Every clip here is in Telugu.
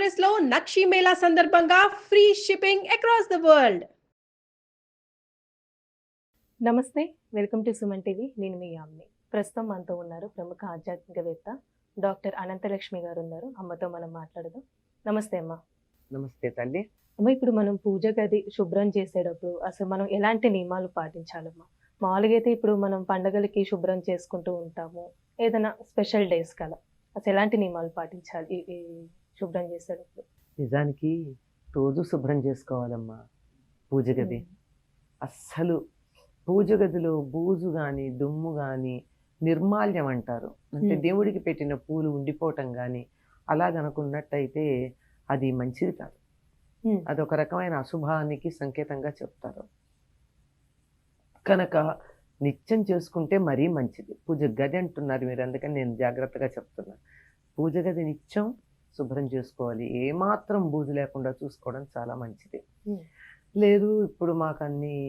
అడ్రస్ లో నక్షి మేళా సందర్భంగా free shipping across the world. నమస్తే. Welcome to Suman TV. నేను మీ యామ్ని. ప్రస్తుతం మనతో ఉన్నారు ప్రముఖ ఆధ్యాత్మికవేత్త డాక్టర్ అనంతలక్ష్మి గారు ఉన్నారు. అమ్మతో మనం మాట్లాడదాం. నమస్తే అమ్మ. నమస్తే తల్లి. అమ్మ, ఇప్పుడు మనం పూజ గది శుభ్రం చేసేటప్పుడు అసలు మనం ఎలాంటి నియమాలు పాటించాలమ్మా? మామూలుగా అయితే ఇప్పుడు మనం పండగలకి శుభ్రం చేసుకుంటూ ఉంటాము, ఏదైనా స్పెషల్ డేస్ కలా అసలు ఎలాంటి నియమాలు పాటించాలి ఈ శుభ్రం చేసేటప్పుడు? నిజానికి రోజు శుభ్రం చేసుకోవాలమ్మా పూజ గది. అస్సలు పూజ గదిలో బూజు కానీ దుమ్ము కానీ నిర్మాల్యం అంటారు, అంటే దేవుడికి పెట్టిన పూలు ఉండిపోవటం కానీ అలాగనుకున్నట్టయితే అది మంచిది కాదు. అదొక రకమైన అశుభానికి సంకేతంగా చెప్తారు. కనుక నిత్యం చేసుకుంటే మరీ మంచిది. పూజ గది అంటున్నారు మీరు, అందుకని నేను జాగ్రత్తగా చెప్తున్నా. పూజ గది నిత్యం శుభ్రం చేసుకోవాలి. ఏమాత్రం బూజు లేకుండా చూసుకోవడం చాలా మంచిది. లేదు ఇప్పుడు మాకు అన్ని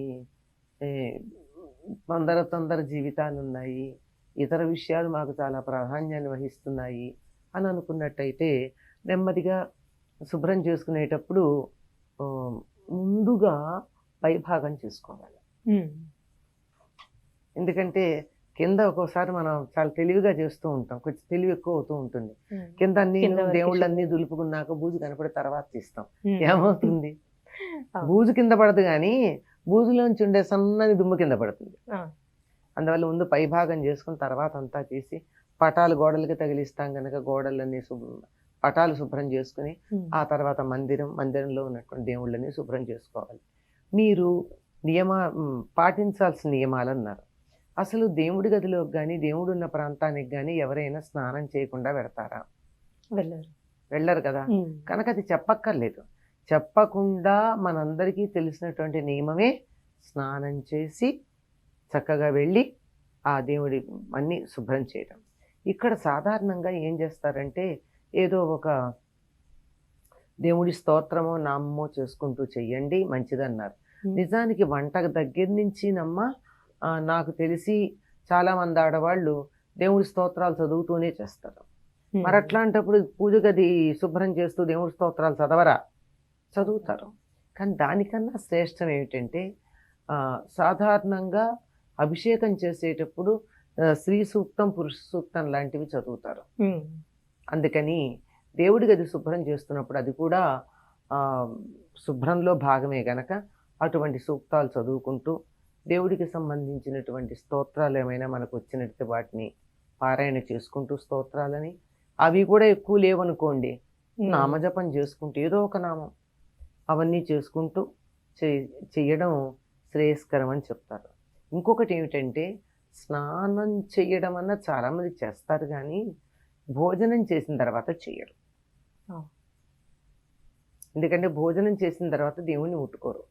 తొందర జీవితాలు ఉన్నాయి, ఇతర విషయాలు మాకు చాలా ప్రాధాన్యాన్ని వహిస్తున్నాయి అని అనుకున్నట్టయితే నెమ్మదిగా శుభ్రం చేసుకునేటప్పుడు ముందుగా పైభాగం చేసుకోవాలి. ఎందుకంటే కింద ఒక్కోసారి మనం చాలా తెలివిగా చేస్తూ ఉంటాం, కొంచెం తెలివి ఎక్కువ అవుతూ ఉంటుంది. కింద అన్ని దేవుళ్ళన్నీ దులుపుకున్నాక బూజు కనపడే తర్వాత తీస్తాం. ఏమవుతుంది? బూజు కింద పడదు కానీ బూజులోంచి ఉండే సన్నని దుమ్ము కింద పడుతుంది. అందువల్ల ముందు పైభాగం చేసుకుని తర్వాత అంతా తీసి పటాలు గోడలకి తగిలిస్తాం కనుక గోడలన్నీ పటాలు శుభ్రం చేసుకుని ఆ తర్వాత మందిరంలో ఉన్నటువంటి దేవుళ్ళని శుభ్రం చేసుకోవాలి. మీరు పాటించాల్సిన నియమాలు అన్నారు. అసలు దేవుడి గదిలోకి కానీ దేవుడు ఉన్న ప్రాంతానికి కానీ ఎవరైనా స్నానం చేయకుండా వెడతారా? వెళ్ళరు కదా. కనుక అది చెప్పక్కర్లేదు. చెప్పకుండా మనందరికీ తెలిసినటువంటి నియమమే స్నానం చేసి చక్కగా వెళ్ళి ఆ దేవుడి అన్నీ శుభ్రం చేయడం. ఇక్కడ సాధారణంగా ఏం చేస్తారంటే ఏదో ఒక దేవుడి స్తోత్రమో నామమో చేసుకుంటూ చెయ్యండి మంచిదన్నారు. నిజానికి వంట దగ్గర నుంచి నాకు తెలిసి చాలామంది ఆడవాళ్ళు దేవుడి స్తోత్రాలు చదువుతూనే చేస్తారు. మరి అట్లాంటప్పుడు పూజ గది శుభ్రం చేస్తూ దేవుడి స్తోత్రాలు చదవరా? చదువుతారు. కానీ దానికన్నా శ్రేష్టం ఏమిటంటే సాధారణంగా అభిషేకం చేసేటప్పుడు స్త్రీ సూక్తం పురుష సూక్తం లాంటివి చదువుతారు. అందుకని దేవుడి గది శుభ్రం చేస్తున్నప్పుడు అది కూడా శుభ్రంలో భాగమే గనక అటువంటి సూక్తాలు చదువుకుంటూ దేవుడికి సంబంధించినటువంటి స్తోత్రాలు ఏమైనా మనకు వచ్చినట్టు వాటిని పారాయణ చేసుకుంటూ స్తోత్రాలని, అవి కూడా ఎక్కువ లేవనుకోండి నామజపం చేసుకుంటూ ఏదో ఒక నామం అవన్నీ చేసుకుంటూ చెయ్యడం శ్రేయస్కరం అని చెప్తారు. ఇంకొకటి ఏమిటంటే స్నానం చేయడం అన్న చాలామంది చేస్తారు కానీ భోజనం చేసిన తర్వాత చెయ్యరు. ఎందుకంటే భోజనం చేసిన తర్వాత దేవుణ్ణి ముట్టుకోరు.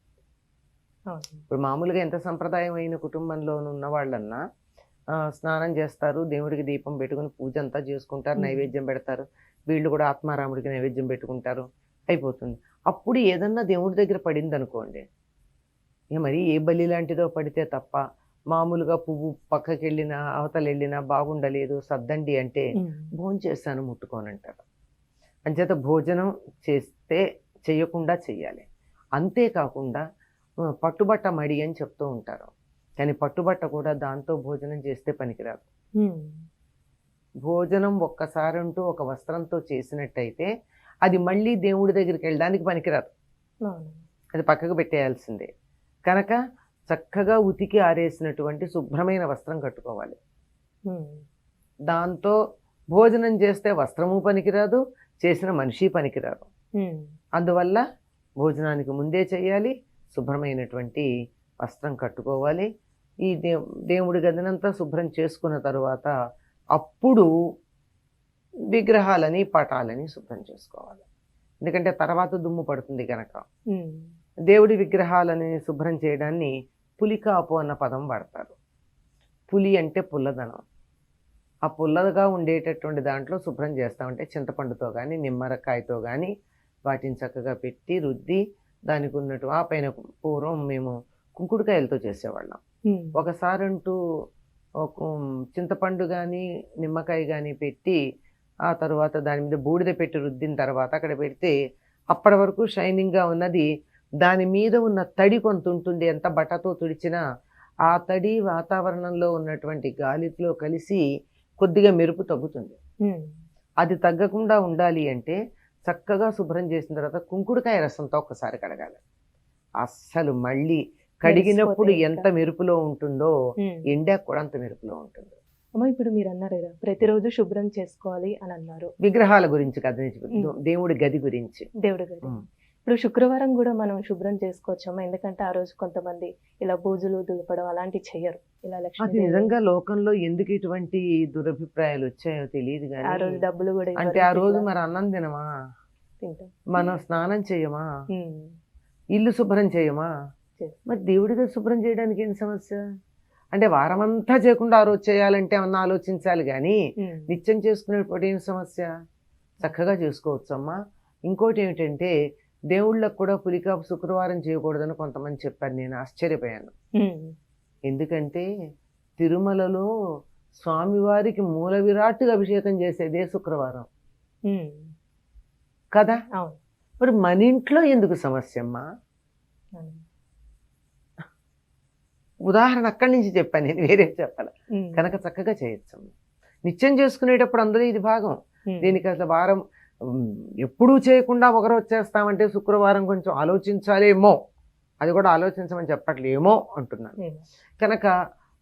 ఇప్పుడు మామూలుగా ఎంత సంప్రదాయమైన కుటుంబంలో ఉన్న వాళ్ళన్నా స్నానం చేస్తారు, దేవుడికి దీపం పెట్టుకుని పూజ అంతా చేసుకుంటారు, నైవేద్యం పెడతారు. వీళ్ళు కూడా ఆత్మారాముడికి నైవేద్యం పెట్టుకుంటారు, అయిపోతుంది. అప్పుడు ఏదన్నా దేవుడి దగ్గర పడింది అనుకోండి, మరి ఏ బలి లాంటిదో పడితే తప్ప మామూలుగా పువ్వు పక్కకి వెళ్ళినా అవతల వెళ్ళినా బాగుండలేదు సర్దండి అంటే భోజనం చేశాను ముట్టుకోనంటారు. అంచేత భోజనం చేయకుండా చెయ్యాలి. అంతేకాకుండా పట్టుబట్ట మడి అని చెప్తూ ఉంటారు, కానీ పట్టుబట్ట కూడా దాంతో భోజనం చేస్తే పనికిరాదు. భోజనం ఒక్కసారి అంటూ ఒక వస్త్రంతో చేసినట్టయితే అది మళ్ళీ దేవుడి దగ్గరికి వెళ్ళడానికి పనికిరాదు, అది పక్కకు పెట్టేయాల్సిందే. కనుక చక్కగా ఉతికి ఆరేసినటువంటి శుభ్రమైన వస్త్రం కట్టుకోవాలి. దాంతో భోజనం చేస్తే వస్త్రము పనికిరాదు, చేసిన మనిషి పనికిరాదు. అందువల్ల భోజనానికి ముందే చేయాలి, శుభ్రమైనటువంటి వస్త్రం కట్టుకోవాలి. ఈ దేవుడి గదినంతా శుభ్రం చేసుకున్న తరువాత అప్పుడు విగ్రహాలని పటాలని శుభ్రం చేసుకోవాలి. ఎందుకంటే తర్వాత దుమ్ము పడుతుంది కనుక. దేవుడి విగ్రహాలని శుభ్రం చేయడాన్ని పులికాపు అన్న పదం వాడతారు. పులి అంటే పుల్లదనం. ఆ పుల్లగా ఉండేటటువంటి దాంట్లో శుభ్రం చేస్తామంటే చింతపండుతో కానీ నిమ్మరకాయతో కానీ వాటిని చక్కగా పెట్టి రుద్ది దానికి ఉన్నట్టు ఆ పైన పూర్వం మేము కుంకుడుకాయలతో చేసేవాళ్ళం. ఒకసారి అంటూ చింతపండు కానీ నిమ్మకాయ కానీ పెట్టి ఆ తర్వాత దాని మీద బూడిద పెట్టి రుద్దిన తర్వాత అక్కడ పెడితే అప్పటి వరకు షైనింగ్గా ఉన్నది దాని మీద ఉన్న తడి కొంత ఉంటుంది, ఎంత బట్టతో తుడిచినా ఆ తడి వాతావరణంలో ఉన్నటువంటి గాలిలో కలిసి కొద్దిగా మెరుపు తగ్గుతుంది. అది తగ్గకుండా ఉండాలి అంటే చక్కగా శుభ్రం చేసిన తర్వాత కుంకుడుకాయ రసంతో ఒక్కసారి కడగాలి. అస్సలు మళ్ళీ కడిగినప్పుడు ఎంత మెరుపులో ఉంటుందో ఎండాక కూడా అంత మెరుపులో ఉంటుంది. అమ్మ ఇప్పుడు మీరు అన్నారు కదా ప్రతిరోజు శుభ్రం చేసుకోవాలి అని అన్నారు. విగ్రహాల గురించి కదా, దేవుడి గది గురించి. దేవుడి గది ఇప్పుడు శుక్రవారం కూడా మనం శుభ్రం చేసుకోవచ్చమ్మా, ఎందుకంటే ఆ రోజు కొంతమంది ఇలా బూజులు దులపడం అలాంటివి చెయ్యరు. ఇలా అది లక్ష్మీ నిజంగా లోకంలో ఎందుకు ఇటువంటి దురభిప్రాయాలు వచ్చాయో తెలియదు ఆ రోజు కానీ డబ్బులు కూడా అంటే ఆ రోజు మరి అన్నం తినమా, తింటాం. మనం స్నానం చేయమా, ఇల్లు శుభ్రం చేయమా, మరి దేవుడిగా శుభ్రం చేయడానికి ఏం సమస్య? అంటే వారమంతా చేయకుండా ఆ రోజు చేయాలంటే ఏమన్నా ఆలోచించాలి కానీ నిత్యం చేసుకునేటప్పుడు ఏం సమస్య? చక్కగా చేసుకోవచ్చమ్మా. ఇంకోటి ఏమిటంటే దేవుళ్ళకు కూడా పులికాపు శుక్రవారం చేయకూడదని కొంతమంది చెప్పారు. నేను ఆశ్చర్యపోయాను. ఎందుకంటే తిరుమలలో స్వామివారికి మూల విరాట్టుగా అభిషేకం చేసేదే శుక్రవారం కదా. మరి మన ఇంట్లో ఎందుకు సమస్య అమ్మా? ఉదాహరణ అక్కడి నుంచి చెప్పాను, నేను వేరే చెప్పాలి. కనుక చక్కగా చేయొచ్చు. నిత్యం చేసుకునేటప్పుడు అందులో ఇది భాగం. దీనికి అసలు వారం ఎప్పుడూ చేయకుండా ఒకరోజు చేస్తామంటే శుక్రవారం కొంచెం ఆలోచించాలేమో, అది కూడా ఆలోచించమని చెప్పట్లేమో అంటున్నాను. కనుక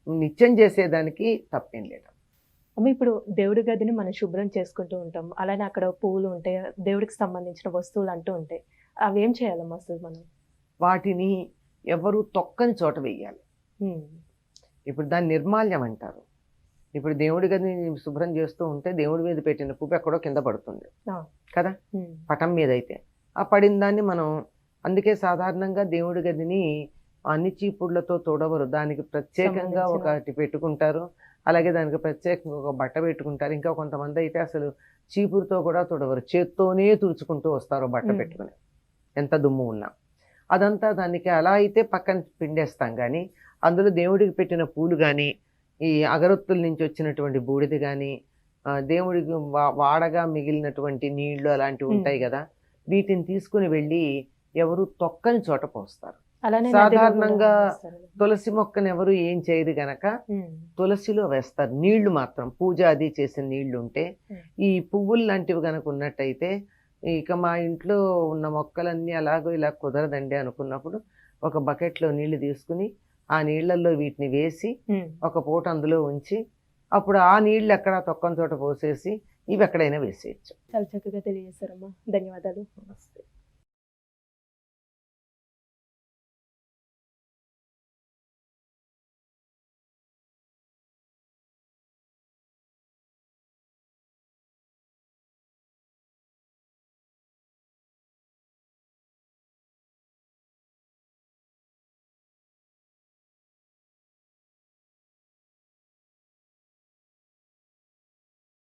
నిత్యం చేసేదానికి తప్పేం లేదు. అమ్మ ఇప్పుడు దేవుడి గదిని మనం శుభ్రం చేసుకుంటూ ఉంటాం, అలానే అక్కడ పువ్వులు ఉంటాయి, దేవుడికి సంబంధించిన వస్తువులు అంటూ ఉంటాయి, అవి ఏం చేయాలమ్మా అసలు మనం? వాటిని ఎవరు తొక్కని చోట వేయాలి. ఇప్పుడు దాన్ని నిర్మాల్యం అంటారు. ఇప్పుడు దేవుడి గదిని శుభ్రం చేస్తూ ఉంటే దేవుడి మీద పెట్టిన పువ్వు ఎక్కడో కింద పడుతుంది కదా, పటం మీద అయితే ఆ పడిన దాన్ని మనం, అందుకే సాధారణంగా దేవుడి గదిని అన్ని చీపుళ్లతో తొడవరు, దానికి ప్రత్యేకంగా ఒకటి పెట్టుకుంటారు, అలాగే దానికి ప్రత్యేకంగా ఒక బట్ట పెట్టుకుంటారు. ఇంకా కొంతమంది అయితే అసలు చీపురుతో కూడా తొడవరు, చేత్తోనే తుడుచుకుంటూ వస్తారు బట్ట పెట్టుకుని, ఎంత దుమ్ము ఉన్నా. అదంతా దానికి అలా అయితే పక్కన పిండేస్తాం. కానీ అందులో దేవుడికి పెట్టిన పూలు కానీ, ఈ అగరొత్తుల నుంచి వచ్చినటువంటి బూడిద కానీ, దేవుడికి వాడగా మిగిలినటువంటి నీళ్లు అలాంటివి ఉంటాయి కదా, వీటిని తీసుకుని వెళ్ళి ఎవరు తొక్కని చోట పోస్తారు. సాధారణంగా తులసి మొక్కను ఎవరు ఏం చేయదు గనక తులసిలో వేస్తారు నీళ్లు మాత్రం, పూజ అది చేసిన నీళ్లు ఉంటే. ఈ పువ్వులు లాంటివి గనక ఉన్నట్టయితే, ఇక మా ఇంట్లో ఉన్న మొక్కలన్నీ అలాగో ఇలా కుదరదండి అనుకున్నప్పుడు ఒక బకెట్లో నీళ్లు తీసుకుని ఆ నీళ్లలో వీటిని వేసి ఒక పూట అందులో ఉంచి అప్పుడు ఆ నీళ్లు ఎక్కడ తొక్కని చోట పోసేసి ఇవి ఎక్కడైనా వేసేయచ్చు. చాలా చక్కగా తెలియజేస్తారమ్మా, ధన్యవాదాలు.